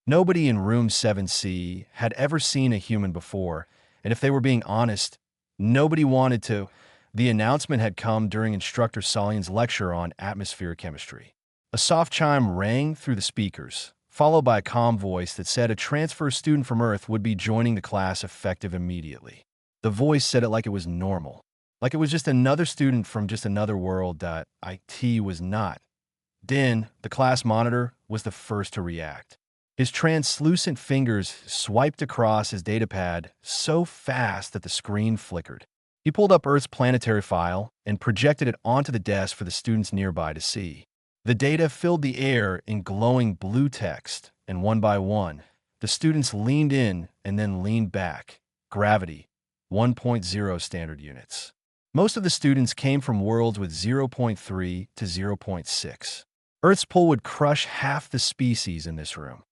Nobody in room 7C had ever seen a human before, and if they were being honest, nobody wanted to. The announcement had come during Instructor Solian's lecture on atmospheric chemistry. A soft chime rang through the speakers, followed by a calm voice that said a transfer student from Earth would be joining the class effective immediately. The voice said it like it was normal, like it was just another student from just another world that IT was not. Din, the class monitor, was the first to react. His translucent fingers swiped across his datapad so fast that the screen flickered. He pulled up Earth's planetary file and projected it onto the desk for the students nearby to see. The data filled the air in glowing blue text, and one by one, the students leaned in and then leaned back. Gravity, 1.0 standard units. Most of the students came from worlds with 0.3 to 0.6. Earth's pull would crush half the species in this room.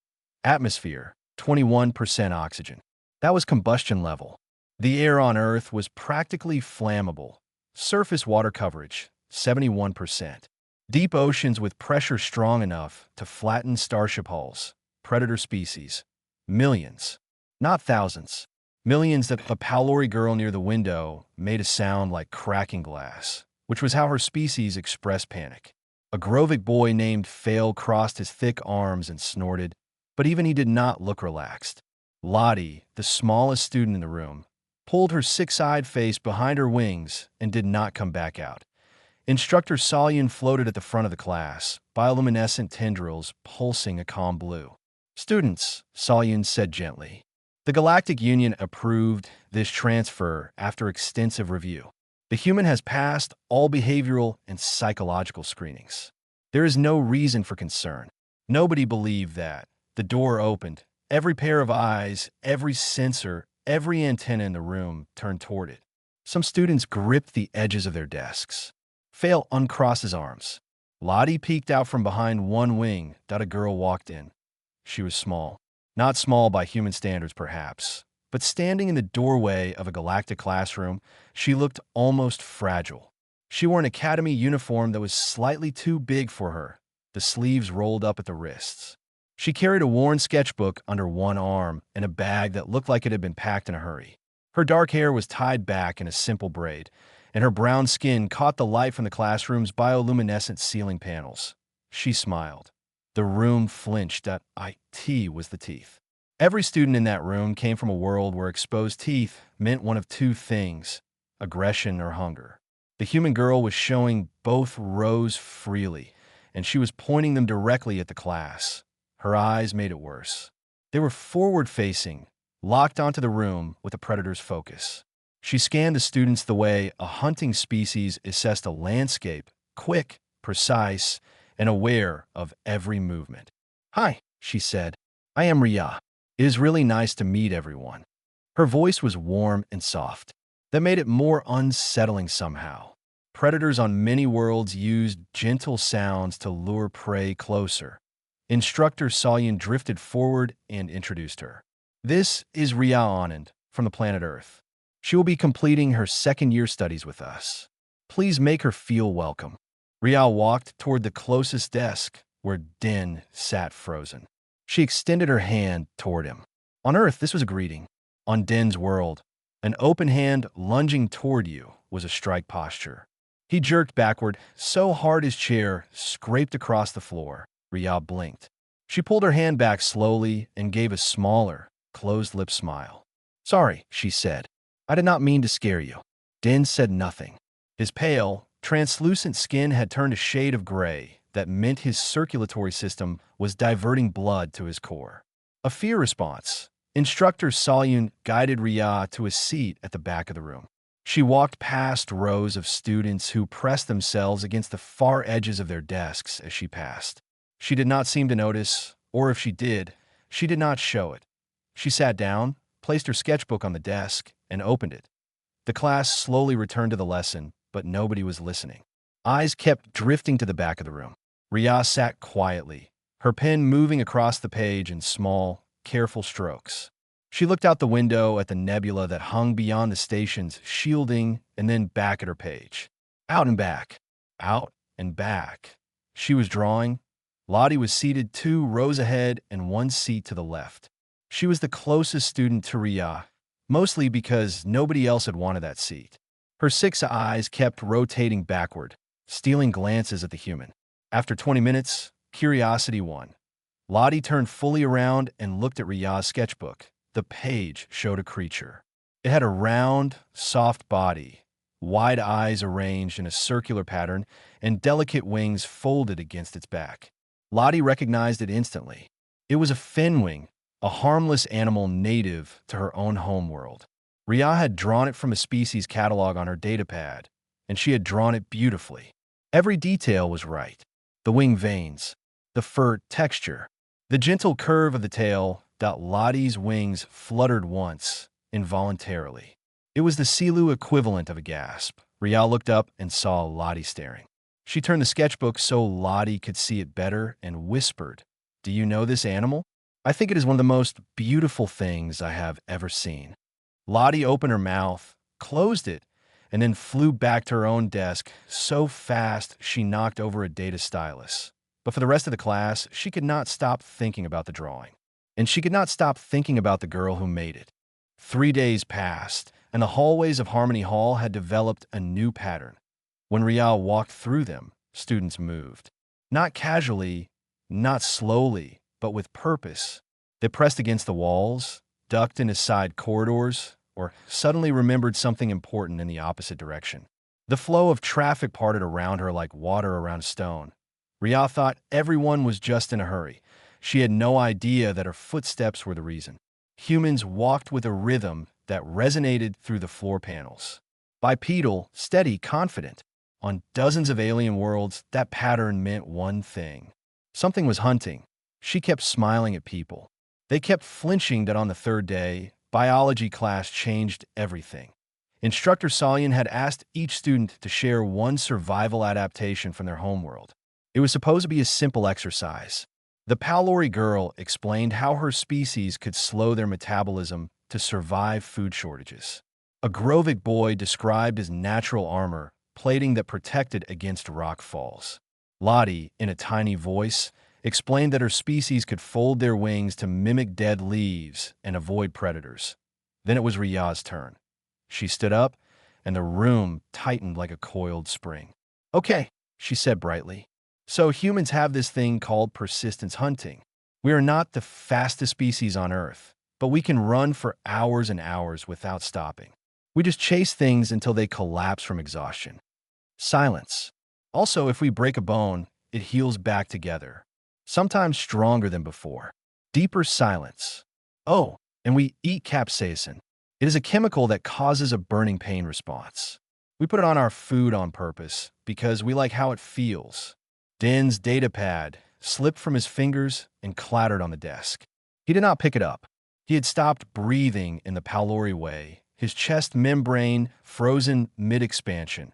Atmosphere, 21% oxygen. That was combustion level. The air on Earth was practically flammable. Surface water coverage, 71%. Deep oceans with pressure strong enough to flatten starship hulls. Predator species. Millions. Not thousands. Millions that a Palori girl near the window made a sound like cracking glass, which was how her species expressed panic. A Grovic boy named Fail crossed his thick arms and snorted, but even he did not look relaxed. Lottie, the smallest student in the room, pulled her six-eyed face behind her wings and did not come back out. Instructor Solian floated at the front of the class, bioluminescent tendrils pulsing a calm blue. "Students," Solian said gently. The Galactic Union approved this transfer after extensive review. The human has passed all behavioral and psychological screenings. There is no reason for concern. Nobody believed that. The door opened. Every pair of eyes, every sensor, every antenna in the room turned toward it. Some students gripped the edges of their desks. Fail uncrossed his arms. Lottie peeked out from behind one wing. A girl walked in. She was small. Not small by human standards, perhaps, but standing in the doorway of a galactic classroom, she looked almost fragile. She wore an academy uniform that was slightly too big for her, the sleeves rolled up at the wrists. She carried a worn sketchbook under one arm and a bag that looked like it had been packed in a hurry. Her dark hair was tied back in a simple braid, and her brown skin caught the light from the classroom's bioluminescent ceiling panels. She smiled. The room flinched. IT was the teeth. Every student in that room came from a world where exposed teeth meant one of two things: aggression or hunger. The human girl was showing both rows freely, and she was pointing them directly at the class. Her eyes made it worse. They were forward-facing, locked onto the room with a predator's focus. She scanned the students the way a hunting species assessed a landscape, quick, precise, and aware of every movement. "Hi," she said. "I am Ria. It is really nice to meet everyone." Her voice was warm and soft. That made it more unsettling somehow. Predators on many worlds used gentle sounds to lure prey closer. Instructor Solian drifted forward and introduced her. "This is Ria Anand from the planet Earth. She will be completing her second-year studies with us. Please make her feel welcome." Ria walked toward the closest desk, where Din sat frozen. She extended her hand toward him. On Earth, this was a greeting. On Din's world, an open hand lunging toward you was a strike posture. He jerked backward so hard his chair scraped across the floor. Ria blinked. She pulled her hand back slowly and gave a smaller, closed-lipped smile. "Sorry," she said. "I did not mean to scare you." Din said nothing. His pale, translucent skin had turned a shade of gray that meant his circulatory system was diverting blood to his core. A fear response. Instructor Salyun guided Ria to a seat at the back of the room. She walked past rows of students who pressed themselves against the far edges of their desks as she passed. She did not seem to notice, or if she did not show it. She sat down, placed her sketchbook on the desk, and opened it. The class slowly returned to the lesson, but nobody was listening. Eyes kept drifting to the back of the room. Ria sat quietly, her pen moving across the page in small, careful strokes. She looked out the window at the nebula that hung beyond the station's shielding and then back at her page. Out and back. Out and back. She was drawing, Lottie was seated 2 rows ahead and 1 seat to the left. She was the closest student to Ria, mostly because nobody else had wanted that seat. Her 6 eyes kept rotating backward, stealing glances at the human. After 20 minutes, curiosity won. Lottie turned fully around and looked at Ria's sketchbook. The page showed a creature. It had a round, soft body, wide eyes arranged in a circular pattern, and delicate wings folded against its back. Lottie recognized it instantly. It was a finwing, a harmless animal native to her own homeworld. Ria had drawn it from a species catalog on her datapad, and she had drawn it beautifully. Every detail was right. The wing veins, the fur texture, the gentle curve of the tail. Lottie's wings fluttered once, involuntarily. It was the Silu equivalent of a gasp. Ria looked up and saw Lottie staring. She turned the sketchbook so Lottie could see it better and whispered, "Do you know this animal? I think it is one of the most beautiful things I have ever seen." Lottie opened her mouth, closed it, and then flew back to her own desk so fast she knocked over a data stylus. But for the rest of the class, she could not stop thinking about the drawing. And she could not stop thinking about the girl who made it. 3 days passed, and the hallways of Harmony Hall had developed a new pattern. When Ria walked through them, students moved. Not casually, not slowly, but with purpose. They pressed against the walls, ducked into side corridors, or suddenly remembered something important in the opposite direction. The flow of traffic parted around her like water around a stone. Ria thought everyone was just in a hurry. She had no idea that her footsteps were the reason. Humans walked with a rhythm that resonated through the floor panels. Bipedal, steady, confident. On dozens of alien worlds, that pattern meant one thing. Something was hunting. She kept smiling at people. They kept flinching that on the 3rd day, biology class changed everything. Instructor Salian had asked each student to share one survival adaptation from their homeworld. It was supposed to be a simple exercise. The Palori girl explained how her species could slow their metabolism to survive food shortages. A Grovik boy described his natural armor, plating that protected against rock falls. Lottie, in a tiny voice, explained that her species could fold their wings to mimic dead leaves and avoid predators. Then it was Ria's turn. She stood up, and the room tightened like a coiled spring. "Okay," she said brightly. "So humans have this thing called persistence hunting. We are not the fastest species on Earth, but we can run for hours and hours without stopping. We just chase things until they collapse from exhaustion." Silence. Also, if we break a bone, it heals back together, sometimes stronger than before. Deeper silence. "Oh, and we eat capsaicin. It is a chemical that causes a burning pain response. We put it on our food on purpose because we like how it feels." Din's datapad slipped from his fingers and clattered on the desk. He did not pick it up. He had stopped breathing in the Palori way, his chest membrane frozen mid-expansion.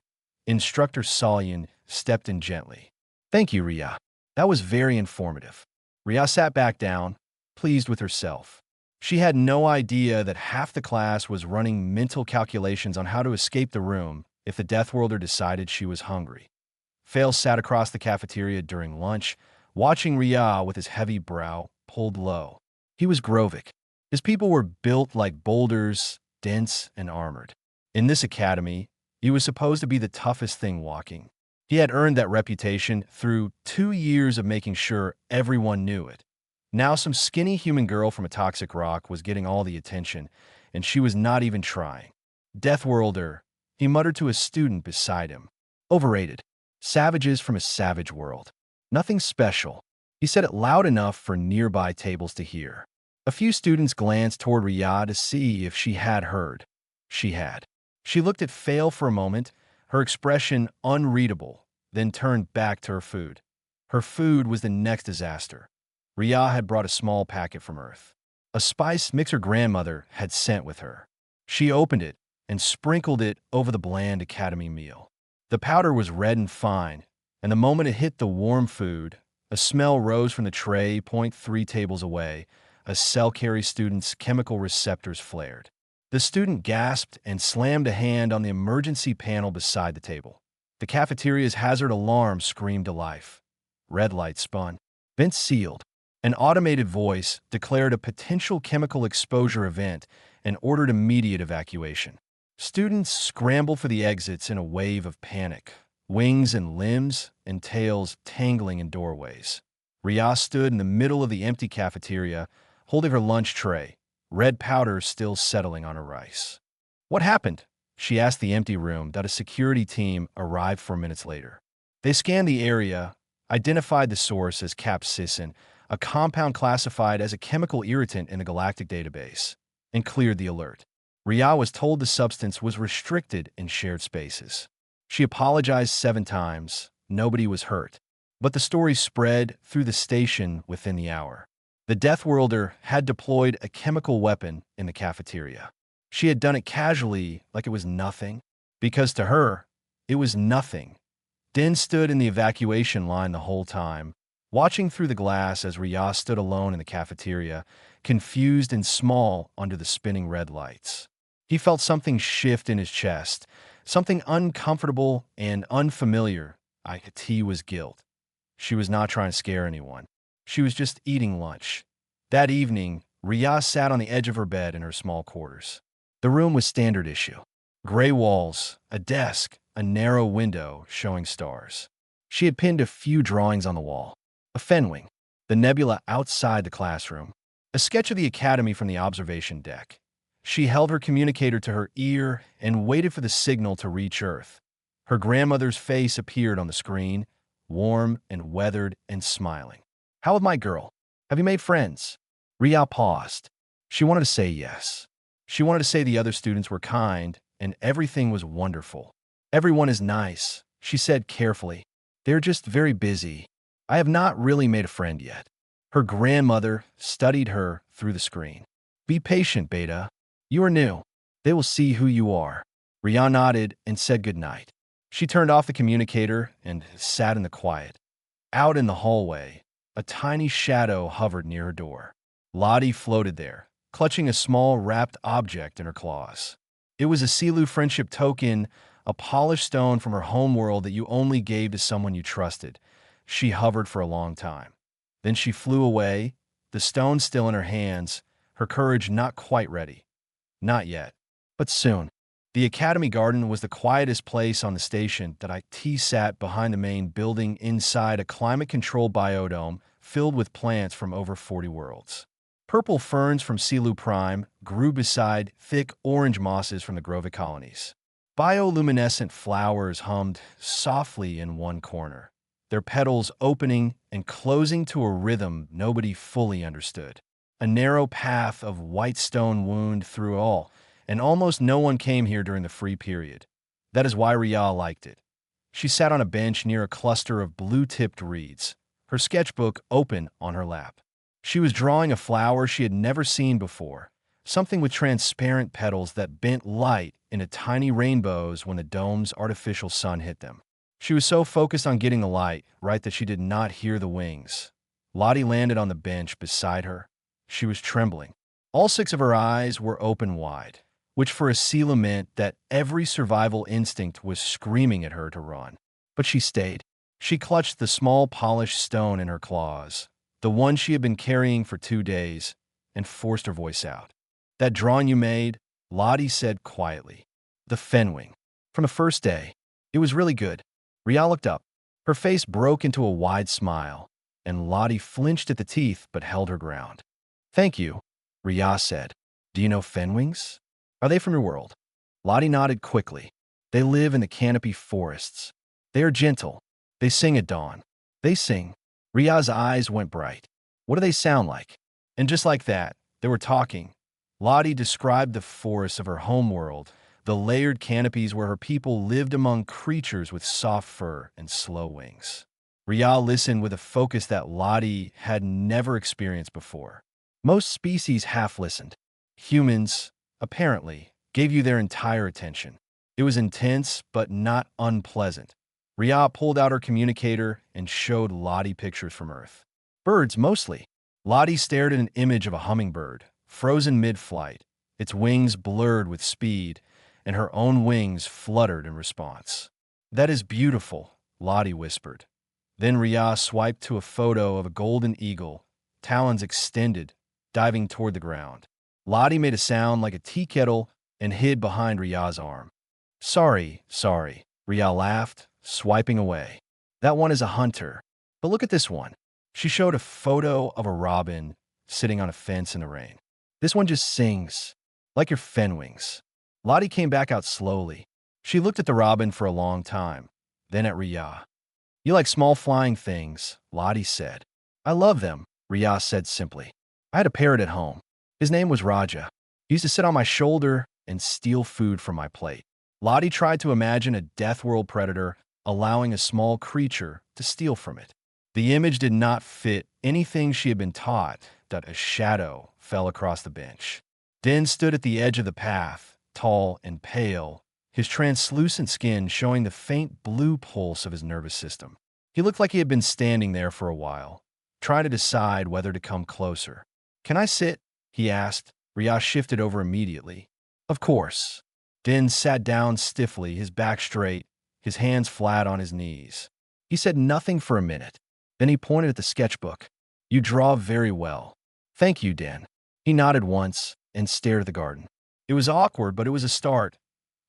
Instructor Salian stepped in gently. "Thank you, Ria. That was very informative." Ria sat back down, pleased with herself. She had no idea that half the class was running mental calculations on how to escape the room if the Deathworlder decided she was hungry. Fail sat across the cafeteria during lunch, watching Ria with his heavy brow pulled low. He was Grovik. His people were built like boulders, dense and armored. In this academy, he was supposed to be the toughest thing walking. He had earned that reputation through 2 years of making sure everyone knew it. Now some skinny human girl from a toxic rock was getting all the attention, and she was not even trying. "Deathworlder," he muttered to a student beside him. "Overrated. Savages from a savage world. Nothing special." He said it loud enough for nearby tables to hear. A few students glanced toward Ria to see if she had heard. She had. She looked at Fail for a moment, her expression unreadable, then turned back to her food. Her food was the next disaster. Ria had brought a small packet from Earth. A spice mix her grandmother had sent with her. She opened it and sprinkled it over the bland academy meal. The powder was red and fine, and the moment it hit the warm food, a smell rose from the tray 0.3 tables away. A cell-carry student's chemical receptors flared. The student gasped and slammed a hand on the emergency panel beside the table. The cafeteria's hazard alarm screamed to life. Red light spun. Vent sealed. An automated voice declared a potential chemical exposure event and ordered immediate evacuation. Students scrambled for the exits in a wave of panic, wings and limbs and tails tangling in doorways. Rhea stood in the middle of the empty cafeteria, holding her lunch tray, red powder still settling on her rice. "What happened?" she asked the empty room that a security team arrived 4 minutes later. They scanned the area, identified the source as capsaicin, a compound classified as a chemical irritant in the Galactic database, and cleared the alert. Rhea was told the substance was restricted in shared spaces. She apologized 7 times. Nobody was hurt. But the story spread through the station within the hour. The Deathworlder had deployed a chemical weapon in the cafeteria. She had done it casually, like it was nothing, because to her, it was nothing. Din stood in the evacuation line the whole time, watching through the glass as Rhea stood alone in the cafeteria, confused and small under the spinning red lights. He felt something shift in his chest, something uncomfortable and unfamiliar. It was guilt. She was not trying to scare anyone. She was just eating lunch. That evening, Rhea sat on the edge of her bed in her small quarters. The room was standard issue. Gray walls, a desk, a narrow window showing stars. She had pinned a few drawings on the wall. A fenwing, the nebula outside the classroom, a sketch of the academy from the observation deck. She held her communicator to her ear and waited for the signal to reach Earth. Her grandmother's face appeared on the screen, warm and weathered and smiling. "How with my girl? Have you made friends?" Rhea paused. She wanted to say yes. She wanted to say the other students were kind and everything was wonderful. "Everyone is nice," she said carefully. "They're just very busy. I have not really made a friend yet." Her grandmother studied her through the screen. "Be patient, Beta. You are new. They will see who you are." Rhea nodded and said goodnight. She turned off the communicator and sat in the quiet. Out in the hallway, a tiny shadow hovered near her door. Lottie floated there, clutching a small wrapped object in her claws. It was a Silu friendship token, a polished stone from her homeworld that you only gave to someone you trusted. She hovered for a long time. Then she flew away, the stone still in her hands, her courage not quite ready. Not yet, but soon. The Academy Garden was the quietest place on the station that IT sat behind the main building inside a climate-controlled biodome filled with plants from over 40 worlds. Purple ferns from Silu Prime grew beside thick orange mosses from the Grove colonies. Bioluminescent flowers hummed softly in one corner, their petals opening and closing to a rhythm nobody fully understood. A narrow path of white stone wound through all, and almost no one came here during the free period. That is why Rhea liked it. She sat on a bench near a cluster of blue-tipped reeds, her sketchbook open on her lap. She was drawing a flower she had never seen before, something with transparent petals that bent light into tiny rainbows when the dome's artificial sun hit them. She was so focused on getting the light right that she did not hear the wings. Lottie landed on the bench beside her. She was trembling. All 6 of her eyes were open wide, which for a Sela meant that every survival instinct was screaming at her to run. But she stayed. She clutched the small polished stone in her claws, the one she had been carrying for 2 days, and forced her voice out. "That drawing you made," Lottie said quietly. "The fenwing. From the first day. It was really good." Rhea looked up. Her face broke into a wide smile, and Lottie flinched at the teeth but held her ground. "Thank you," Rhea said. "Do you know fenwings? Are they from your world?" Lottie nodded quickly. "They live in the canopy forests. They are gentle. They sing at dawn. They sing." Rhea's eyes went bright. "What do they sound like?" And just like that, they were talking. Lottie described the forests of her homeworld, the layered canopies where her people lived among creatures with soft fur and slow wings. Rhea listened with a focus that Lottie had never experienced before. Most species half-listened. Humans, apparently, gave you their entire attention. It was intense, but not unpleasant. Rhea pulled out her communicator and showed Lottie pictures from Earth. Birds, mostly. Lottie stared at an image of a hummingbird, frozen mid-flight, its wings blurred with speed, and her own wings fluttered in response. "That is beautiful," Lottie whispered. Then Riyah swiped to a photo of a golden eagle, talons extended, diving toward the ground. Lottie made a sound like a tea kettle and hid behind Riyah's arm. Sorry, sorry, Riyah laughed, swiping away. That one is a hunter. But look at this one. She showed a photo of a robin sitting on a fence in the rain. This one just sings, like your fen wings. Lottie came back out slowly. She looked at the robin for a long time, then at Riyah. You like small flying things, Lottie said. I love them, Riyah said simply. I had a parrot at home. His name was Raja. He used to sit on my shoulder and steal food from my plate. Lottie tried to imagine a Deathworld predator allowing a small creature to steal from it. The image did not fit anything she had been taught. That a shadow fell across the bench. Den stood at the edge of the path, tall and pale, his translucent skin showing the faint blue pulse of his nervous system. He looked like he had been standing there for a while, trying to decide whether to come closer. Can I sit? He asked. Riyah shifted over immediately. Of course. Den sat down stiffly, his back straight, his hands flat on his knees. He said nothing for a minute. Then he pointed at the sketchbook. You draw very well. Thank you, Den. He nodded once and stared at the garden. It was awkward, but it was a start.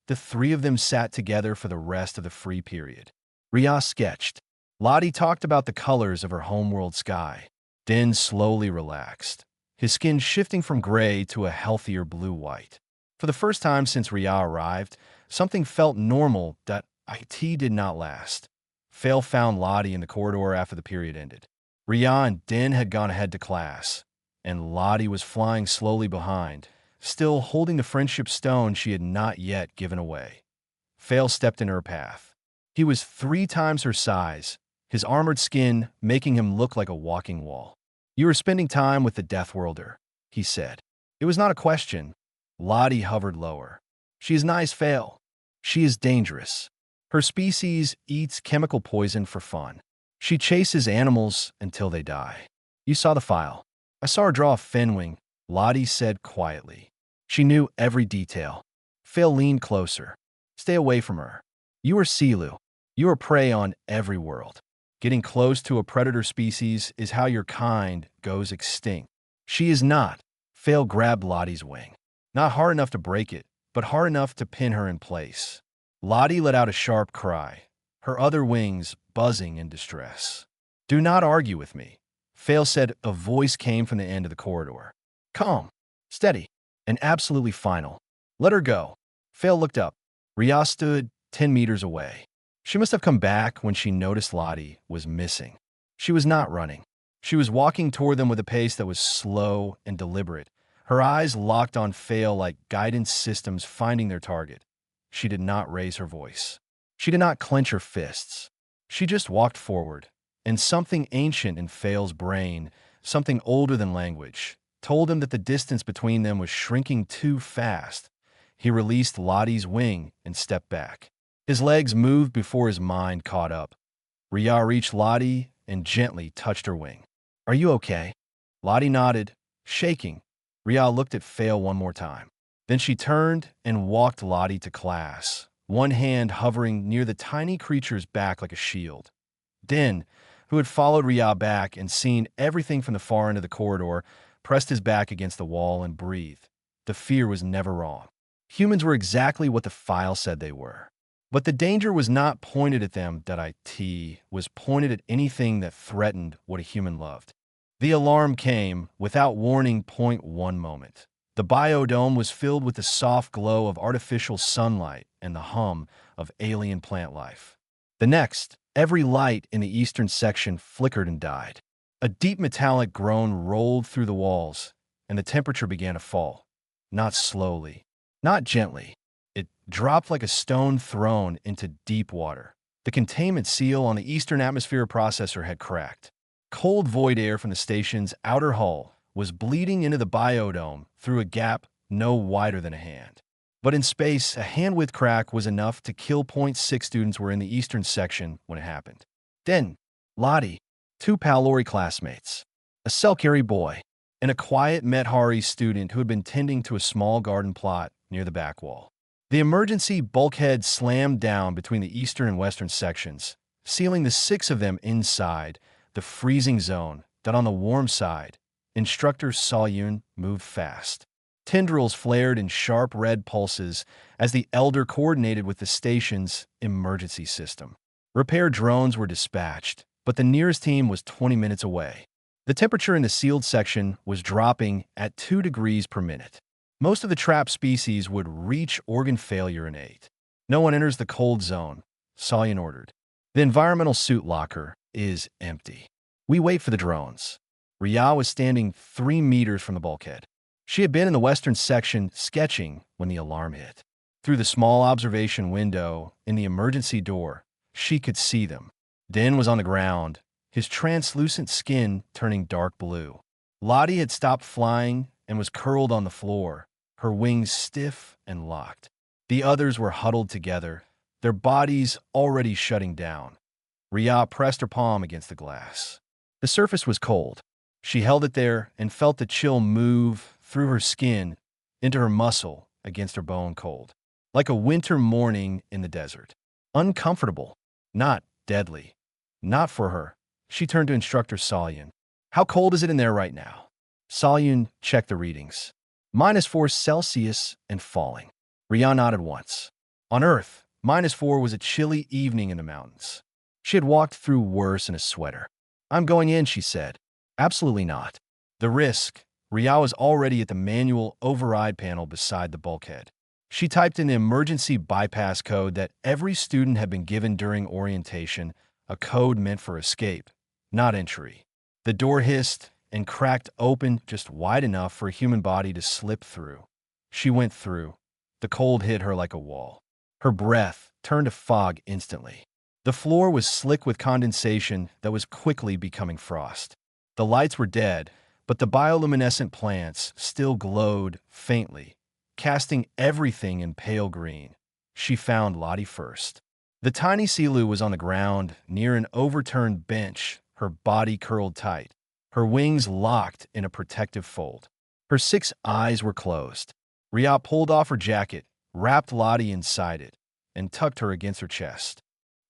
The three of them sat together for the rest of the free period. Riyah sketched. Lottie talked about the colors of her homeworld sky. Den slowly relaxed, his skin shifting from gray to a healthier blue-white. For the first time since Riyah arrived, something felt normal that IT did not last. Fail found Lottie in the corridor after the period ended. Riyah and Den had gone ahead to class, and Lottie was flying slowly behind, still holding the friendship stone she had not yet given away. Fail stepped in her path. He was 3 times her size, his armored skin making him look like a walking wall. You are spending time with the Deathworlder, he said. It was not a question. Lottie hovered lower. She is nice, Fail. She is dangerous. Her species eats chemical poison for fun. She chases animals until they die. You saw the file. I saw her draw a fenwing, Lottie said quietly. She knew every detail. Fail leaned closer. Stay away from her. You are Silu. You are prey on every world. Getting close to a predator species is how your kind goes extinct. She is not. Fail grabbed Lottie's wing. Not hard enough to break it, but hard enough to pin her in place. Lottie let out a sharp cry, her other wings buzzing in distress. Do not argue with me, Fail said. A voice came from the end of the corridor. Calm, steady, and absolutely final. Let her go. Fail looked up. Riyah stood 10 meters away. She must have come back when she noticed Lottie was missing. She was not running. She was walking toward them with a pace that was slow and deliberate, her eyes locked on Fail like guidance systems finding their target. She did not raise her voice. She did not clench her fists. She just walked forward, and something ancient in Fail's brain, something older than language, told him that the distance between them was shrinking too fast. He released Lottie's wing and stepped back. His legs moved before his mind caught up. Riyah reached Lottie and gently touched her wing. Are you okay? Lottie nodded, shaking. Riyah looked at Fail one more time. Then she turned and walked Lottie to class, one hand hovering near the tiny creature's back like a shield. Den, who had followed Riyah back and seen everything from the far end of the corridor, pressed his back against the wall and breathed. The fear was never wrong. Humans were exactly what the file said they were. But the danger was not pointed at them. That it was pointed at anything that threatened what a human loved. The alarm came without warning. One moment. The biodome was filled with the soft glow of artificial sunlight and the hum of alien plant life. The next, every light in the eastern section flickered and died. A deep metallic groan rolled through the walls, and the temperature began to fall. Not slowly, not gently. It dropped like a stone thrown into deep water. The containment seal on the eastern atmosphere processor had cracked. Cold void air from the station's outer hull was bleeding into the biodome through a gap no wider than a hand. But in space, a hand-width crack was enough to kill. 6 students were in the eastern section when it happened. Then, Lottie, 2 Palori classmates, a Selkiri boy, and a quiet Methari student who had been tending to a small garden plot near the back wall. The emergency bulkhead slammed down between the eastern and western sections, sealing the 6 of them inside the freezing zone. That on the warm side, Instructor Salyun moved fast. Tendrils flared in sharp red pulses as the Elder coordinated with the station's emergency system. Repair drones were dispatched, but the nearest team was 20 minutes away. The temperature in the sealed section was dropping at 2 degrees per minute. Most of the trapped species would reach organ failure in 8. No one enters the cold zone, Salyun ordered. The environmental suit locker is empty. We wait for the drones. Ria was standing 3 meters from the bulkhead. She had been in the western section sketching when the alarm hit. Through the small observation window in the emergency door, she could see them. Den was on the ground, his translucent skin turning dark blue. Lottie had stopped flying and was curled on the floor, her wings stiff and locked. The others were huddled together, their bodies already shutting down. Ria pressed her palm against the glass. The surface was cold. She held it there and felt the chill move through her skin into her muscle against her bone cold. Like a winter morning in the desert. Uncomfortable, not deadly. Not for her. She turned to Instructor Salyun. How cold is it in there right now? Salyun checked the readings. -4 Celsius and falling. Ria nodded once. On Earth, -4 was a chilly evening in the mountains. She had walked through worse in a sweater. I'm going in, she said. Absolutely not. The risk. Ria was already at the manual override panel beside the bulkhead. She typed in the emergency bypass code that every student had been given during orientation, a code meant for escape, not entry. The door hissed and cracked open just wide enough for a human body to slip through. She went through. The cold hit her like a wall. Her breath turned to fog instantly. The floor was slick with condensation that was quickly becoming frost. The lights were dead, but the bioluminescent plants still glowed faintly, casting everything in pale green. She found Lottie first. The tiny Silu was on the ground near an overturned bench, her body curled tight, her wings locked in a protective fold. Her 6 eyes were closed. Ria pulled off her jacket, wrapped Lottie inside it, and tucked her against her chest.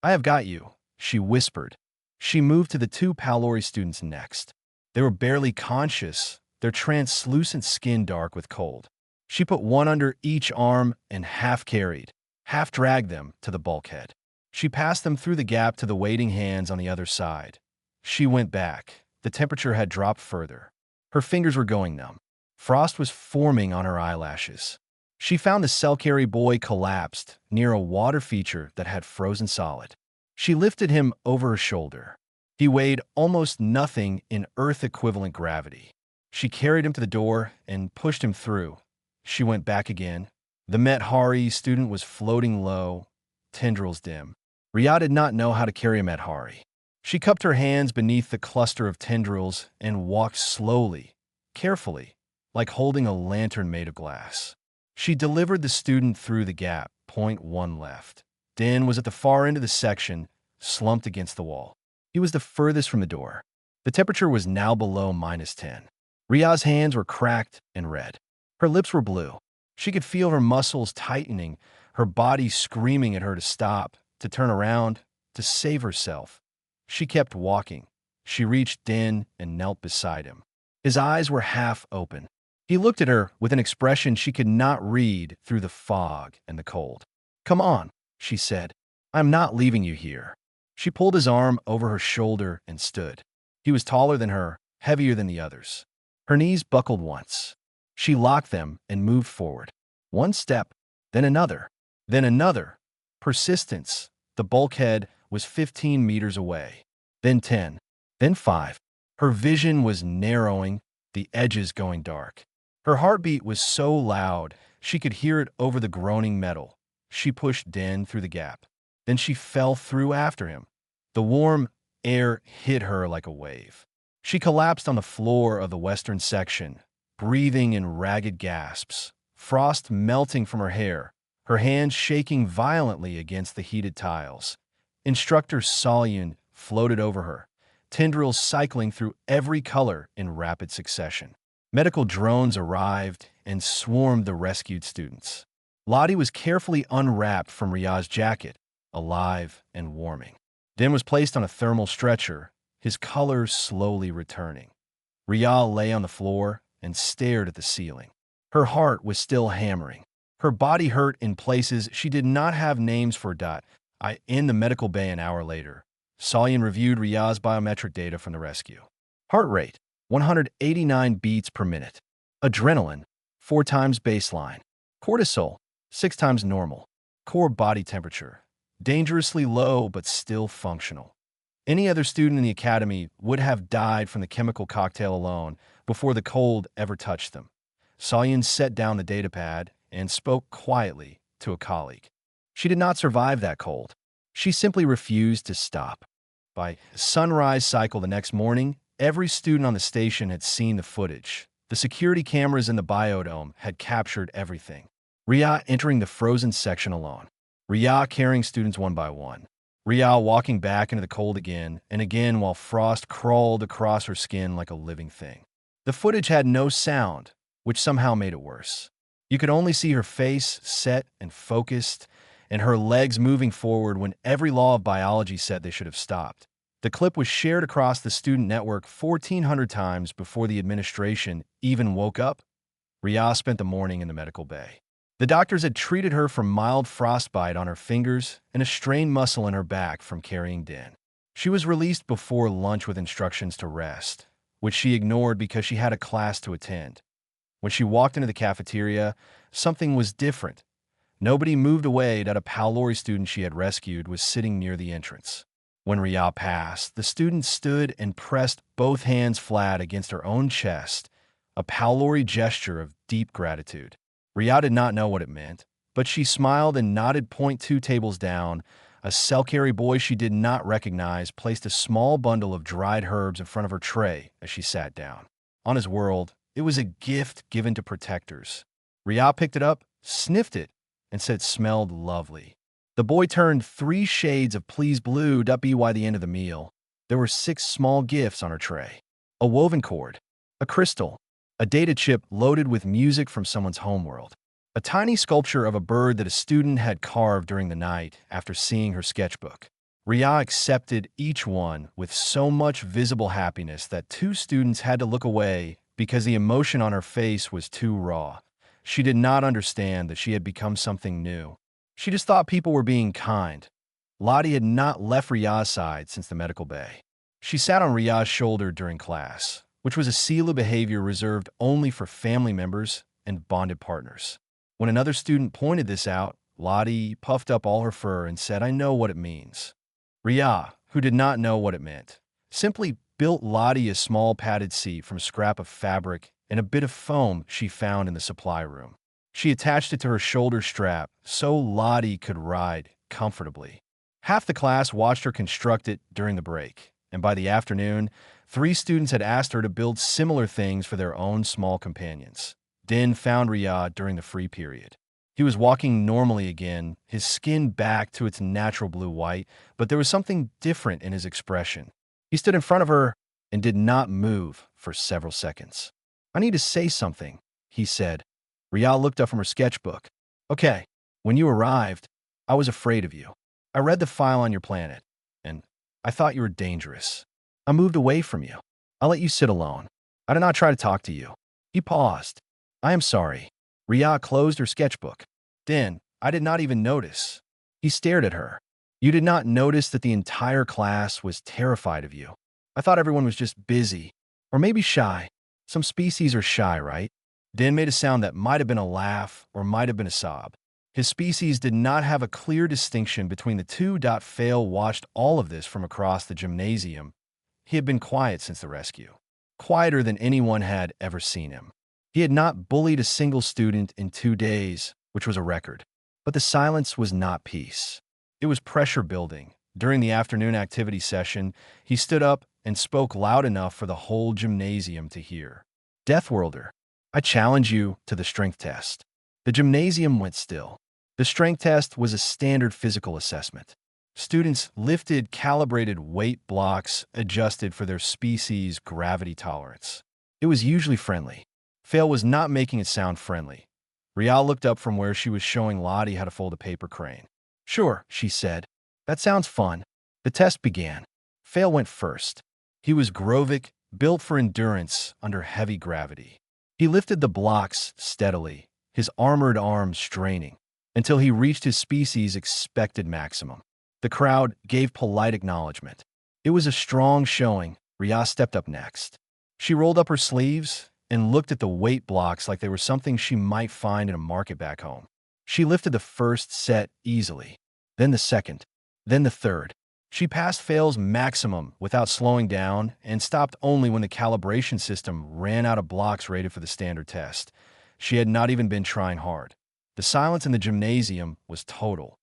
I have got you, she whispered. She moved to the 2 Palori students next. They were barely conscious, their translucent skin dark with cold. She put one under each arm and half carried, half dragged them to the bulkhead. She passed them through the gap to the waiting hands on the other side. She went back. The temperature had dropped further. Her fingers were going numb. Frost was forming on her eyelashes. She found the cell-carry boy collapsed near a water feature that had frozen solid. She lifted him over her shoulder. He weighed almost nothing in Earth-equivalent gravity. She carried him to the door and pushed him through. She went back again. The Met-Hari student was floating low, tendrils dim. Ria did not know how to carry a Met-Hari. She cupped her hands beneath the cluster of tendrils and walked slowly, carefully, like holding a lantern made of glass. She delivered the student through the gap, point 1 left. Dan was at the far end of the section, slumped against the wall. He was the furthest from the door. The temperature was now below -10. Ria's hands were cracked and red. Her lips were blue. She could feel her muscles tightening, her body screaming at her to stop, to turn around, to save herself. She kept walking. She reached Den and knelt beside him. His eyes were half open. He looked at her with an expression she could not read through the fog and the cold. Come on, she said. I'm not leaving you here. She pulled his arm over her shoulder and stood. He was taller than her, heavier than the others. Her knees buckled once. She locked them and moved forward. 1 step, then another, then another. Persistence. The bulkhead was 15 meters away. Then 10, then 5. Her vision was narrowing, the edges going dark. Her heartbeat was so loud, she could hear it over the groaning metal. She pushed Den through the gap. Then she fell through after him. The warm air hit her like a wave. She collapsed on the floor of the western section, breathing in ragged gasps, frost melting from her hair, her hands shaking violently against the heated tiles. Instructor Salyun floated over her, tendrils cycling through every color in rapid succession. Medical drones arrived and swarmed the rescued students. Lottie was carefully unwrapped from Ria's jacket, alive and warming. Din was placed on a thermal stretcher, his color slowly returning. Rial lay on the floor and stared at the ceiling. Her heart was still hammering. Her body hurt in places she did not have names for. In the medical bay an hour later, Salian reviewed Rial's biometric data from the rescue. Heart rate, 189 beats per minute. Adrenaline, 4 times baseline. Cortisol, 6 times normal. Core body temperature, dangerously low but still functional. Any other student in the academy would have died from the chemical cocktail alone before the cold ever touched them. Salian set down the datapad and spoke quietly to a colleague. She did not survive that cold. She simply refused to stop. By sunrise cycle the next morning, every student on the station had seen the footage. The security cameras in the biodome had captured everything. Ria entering the frozen section alone. Ria carrying students one by one. Ria walking back into the cold again and again while frost crawled across her skin like a living thing. The footage had no sound, which somehow made it worse. You could only see her face set and focused, and her legs moving forward when every law of biology said they should have stopped. The clip was shared across the student network 1,400 times before the administration even woke up. Ria spent the morning in the medical bay. The doctors had treated her for mild frostbite on her fingers and a strained muscle in her back from carrying Din. She was released before lunch with instructions to rest, which she ignored because she had a class to attend. When she walked into the cafeteria, something was different. Nobody moved away that a Palori student she had rescued was sitting near the entrance. When Ria passed, the student stood and pressed both hands flat against her own chest, a Palori gesture of deep gratitude. Ria did not know what it meant, but she smiled and nodded. 2 tables down, a Selkari boy she did not recognize placed a small bundle of dried herbs in front of her tray as she sat down. On his world, it was a gift given to protectors. Ria picked it up, sniffed it, and said it smelled lovely. The boy turned 3 shades of please blue by the end of the meal. There were 6 small gifts on her tray. A woven cord, a crystal, a data chip loaded with music from someone's homeworld, a tiny sculpture of a bird that a student had carved during the night after seeing her sketchbook. Ria accepted each one with so much visible happiness that 2 students had to look away because the emotion on her face was too raw. She did not understand that she had become something new. She just thought people were being kind. Lottie had not left Ria's side since the medical bay. She sat on Ria's shoulder during class, which was a seal of behavior reserved only for family members and bonded partners. When another student pointed this out, Lottie puffed up all her fur and said, "I know what it means." Ria, who did not know what it meant, simply built Lottie a small padded seat from a scrap of fabric and a bit of foam she found in the supply room. She attached it to her shoulder strap so Lottie could ride comfortably. Half the class watched her construct it during the break, and by the afternoon, 3 students had asked her to build similar things for their own small companions. Din found Ria during the free period. He was walking normally again, his skin back to its natural blue-white, but there was something different in his expression. He stood in front of her and did not move for several seconds. "I need to say something," he said. Ria looked up from her sketchbook. "Okay, when you arrived, I was afraid of you. I read the file on your planet, and I thought you were dangerous. I moved away from you. I let you sit alone. I did not try to talk to you." He paused. "I am sorry." Ria closed her sketchbook. "Din, I did not even notice." He stared at her. "You did not notice that the entire class was terrified of you. I thought everyone was just busy, or maybe shy. Some species are shy, right?" Din made a sound that might have been a laugh or might have been a sob. His species did not have a clear distinction between the two. Fail watched all of this from across the gymnasium. He had been quiet since the rescue, quieter than anyone had ever seen him. He had not bullied a single student in 2 days, which was a record. But the silence was not peace. It was pressure building. During the afternoon activity session, he stood up and spoke loud enough for the whole gymnasium to hear. "Deathworlder, I challenge you to the strength test." The gymnasium went still. The strength test was a standard physical assessment. Students lifted calibrated weight blocks adjusted for their species' gravity tolerance. It was usually friendly. Fail was not making it sound friendly. Rial looked up from where she was showing Lottie how to fold a paper crane. "Sure," she said. "That sounds fun." The test began. Fail went first. He was Grovic, built for endurance under heavy gravity. He lifted the blocks steadily, his armored arms straining, until he reached his species' expected maximum. The crowd gave polite acknowledgement. It was a strong showing. Rhea stepped up next. She rolled up her sleeves and looked at the weight blocks like they were something she might find in a market back home. She lifted the first set easily, then the second, then the third. She passed Fail's maximum without slowing down and stopped only when the calibration system ran out of blocks rated for the standard test. She had not even been trying hard. The silence in the gymnasium was total.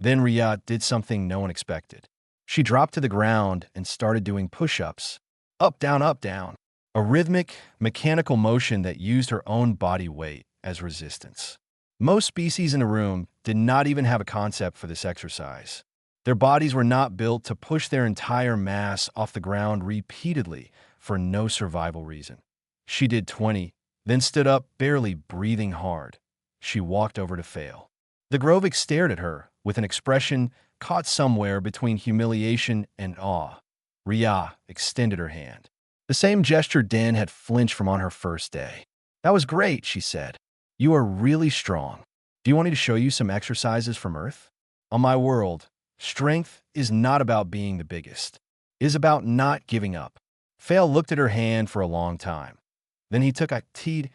Then Rhea did something no one expected. She dropped to the ground and started doing push-ups. Up, down, a rhythmic, mechanical motion that used her own body weight as resistance. Most species in the room did not even have a concept for this exercise. Their bodies were not built to push their entire mass off the ground repeatedly for no survival reason. She did 20, then stood up, barely breathing hard. She walked over to Fail. The Grovic stared at her with an expression caught somewhere between humiliation and awe. Rhea extended her hand. The same gesture Den had flinched from on her first day. "That was great," she said. "You are really strong. Do you want me to show you some exercises from Earth? On my world, strength is not about being the biggest. It is about not giving up." Fail looked at her hand for a long time. Then he took a teed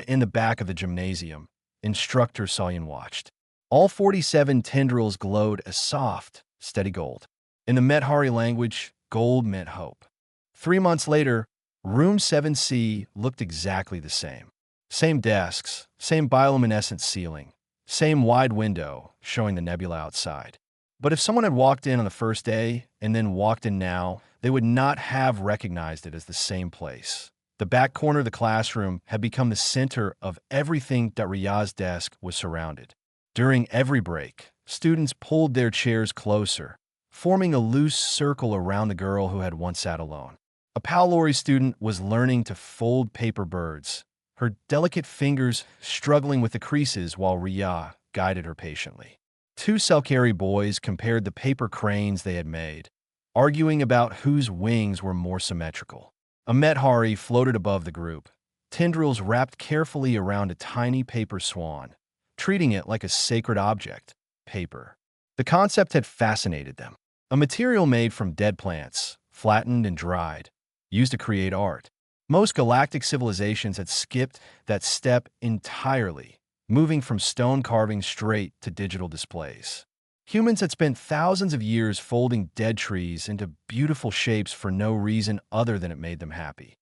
in the back of the gymnasium. Instructor Sullivan watched. All 47 tendrils glowed a soft, steady gold. In the Methari language, gold meant hope. 3 months later, Room 7C looked exactly the same. Same desks, same bioluminescent ceiling, same wide window showing the nebula outside. But if someone had walked in on the first day and then walked in now, they would not have recognized it as the same place. The back corner of the classroom had become the center of everything that Rhea's desk was surrounded. During every break, students pulled their chairs closer, forming a loose circle around the girl who had once sat alone. A Palori student was learning to fold paper birds, her delicate fingers struggling with the creases while Rhea guided her patiently. 2 Selkari boys compared the paper cranes they had made, arguing about whose wings were more symmetrical. A Methari floated above the group, tendrils wrapped carefully around a tiny paper swan, treating it like a sacred object, paper. The concept had fascinated them. A material made from dead plants, flattened and dried, used to create art. Most galactic civilizations had skipped that step entirely, moving from stone carving straight to digital displays. Humans had spent thousands of years folding dead trees into beautiful shapes for no reason other than it made them happy.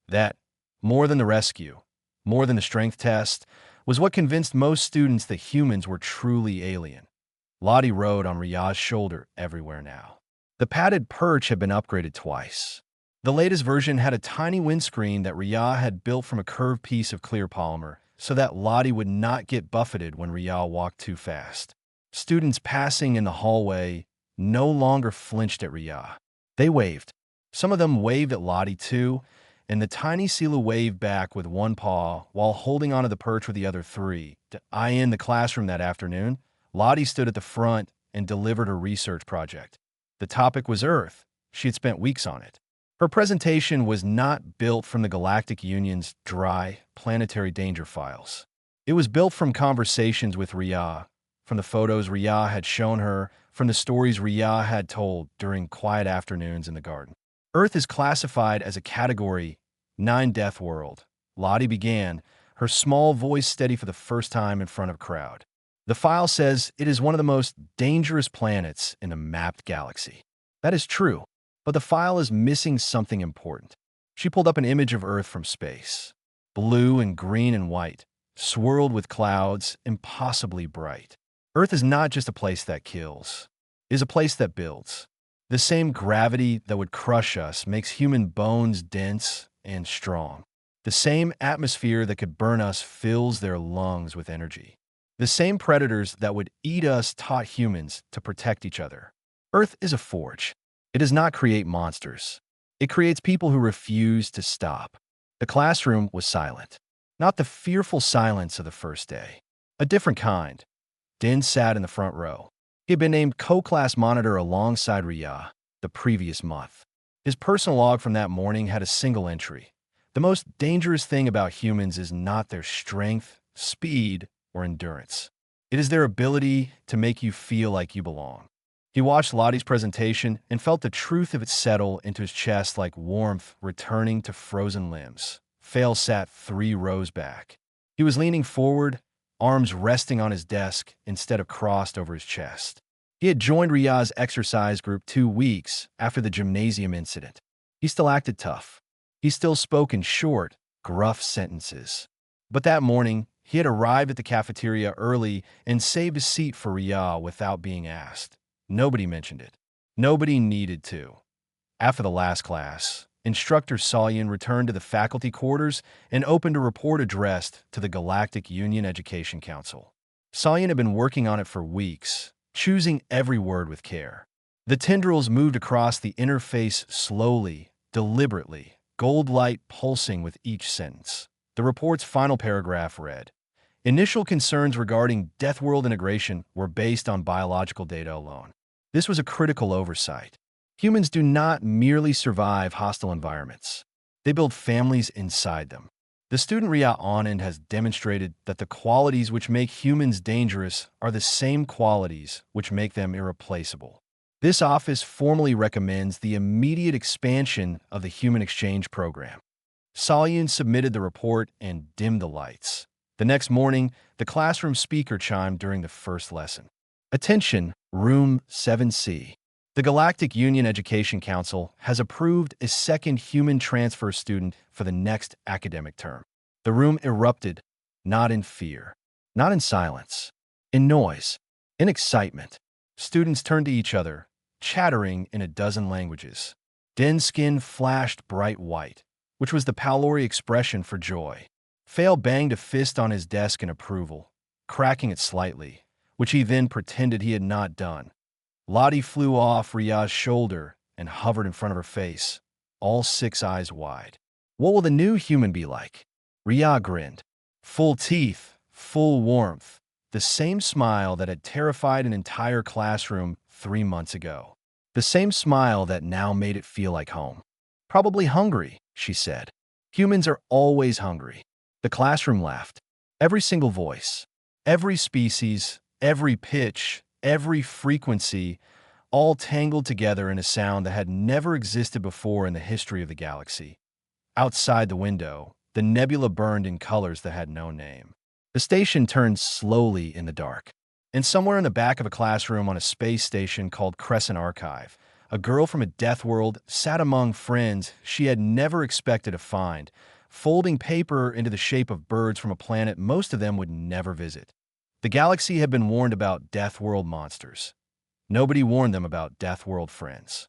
That, more than the rescue, more than the strength test, was what convinced most students that humans were truly alien. Lottie rode on Rhea's shoulder everywhere now. The padded perch had been upgraded twice. The latest version had a tiny windscreen that Rhea had built from a curved piece of clear polymer so that Lottie would not get buffeted when Rhea walked too fast. Students passing in the hallway no longer flinched at Rhea. They waved. Some of them waved at Lottie too, and the tiny Sila waved back with one paw while holding onto the perch with the other 3. To eye in the classroom that afternoon, Lottie stood at the front and delivered her research project. The topic was Earth. She had spent weeks on it. Her presentation was not built from the Galactic Union's dry, planetary danger files. It was built from conversations with Rhea, from the photos Rhea had shown her, from the stories Rhea had told during quiet afternoons in the garden. Earth is classified as a Category 9 Deathworld. Lottie began, her small voice steady for the first time in front of a crowd. The file says it is one of the most dangerous planets in the mapped galaxy. That is true, but the file is missing something important. She pulled up an image of Earth from space. Blue and green and white, swirled with clouds, impossibly bright. Earth is not just a place that kills. It is a place that builds. The same gravity that would crush us makes human bones dense and strong. The same atmosphere that could burn us fills their lungs with energy. The same predators that would eat us taught humans to protect each other. Earth is a forge. It does not create monsters. It creates people who refuse to stop. The classroom was silent. Not the fearful silence of the first day. A different kind. Din sat in the front row. He had been named co-class monitor alongside Rhea. the previous month. His personal log from that morning had a single entry. The most dangerous thing about humans is not their strength, speed, or endurance. It is their ability to make you feel like you belong. He watched Lottie's presentation and felt the truth of it settle into his chest like warmth returning to frozen limbs. Fail sat 3 rows back. He was leaning forward, arms resting on his desk instead of crossed over his chest. He had joined Riyad's exercise group 2 weeks after the gymnasium incident. He still acted tough. He still spoke in short, gruff sentences. But that morning, he had arrived at the cafeteria early and saved a seat for Riyad without being asked. Nobody mentioned it. Nobody needed to. After the last class, Instructor Salyan returned to the faculty quarters and opened a report addressed to the Galactic Union Education Council. Salyan had been working on it for weeks, choosing every word with care. The tendrils moved across the interface slowly, deliberately, gold light pulsing with each sentence. The report's final paragraph read, "Initial concerns regarding Deathworld integration were based on biological data alone. This was a critical oversight. Humans do not merely survive hostile environments. They build families inside them. The student Ria Anand has demonstrated that the qualities which make humans dangerous are the same qualities which make them irreplaceable. This office formally recommends the immediate expansion of the Human Exchange Program." Salyan submitted the report and dimmed the lights. The next morning, the classroom speaker chimed during the first lesson. "Attention, Room 7C. The Galactic Union Education Council has approved a second human transfer student for the next academic term." The room erupted, not in fear, not in silence, in noise, in excitement. Students turned to each other, chattering in a dozen languages. Den's skin flashed bright white, which was the Palori expression for joy. Fail banged a fist on his desk in approval, cracking it slightly, which he then pretended he had not done. Lottie flew off Riyad's shoulder and hovered in front of her face, all 6 eyes wide. "What will the new human be like?" Riyad grinned. Full teeth, full warmth, the same smile that had terrified an entire classroom 3 months ago. The same smile that now made it feel like home. "Probably hungry," she said. "Humans are always hungry." The classroom laughed. Every single voice, every species, every pitch, every frequency, all tangled together in a sound that had never existed before in the history of the galaxy. Outside the window, the nebula burned in colors that had no name. The station turned slowly in the dark. And somewhere in the back of a classroom on a space station called Crescent Archive, a girl from a death world sat among friends she had never expected to find, folding paper into the shape of birds from a planet most of them would never visit. The galaxy had been warned about death world monsters. Nobody warned them about death world friends.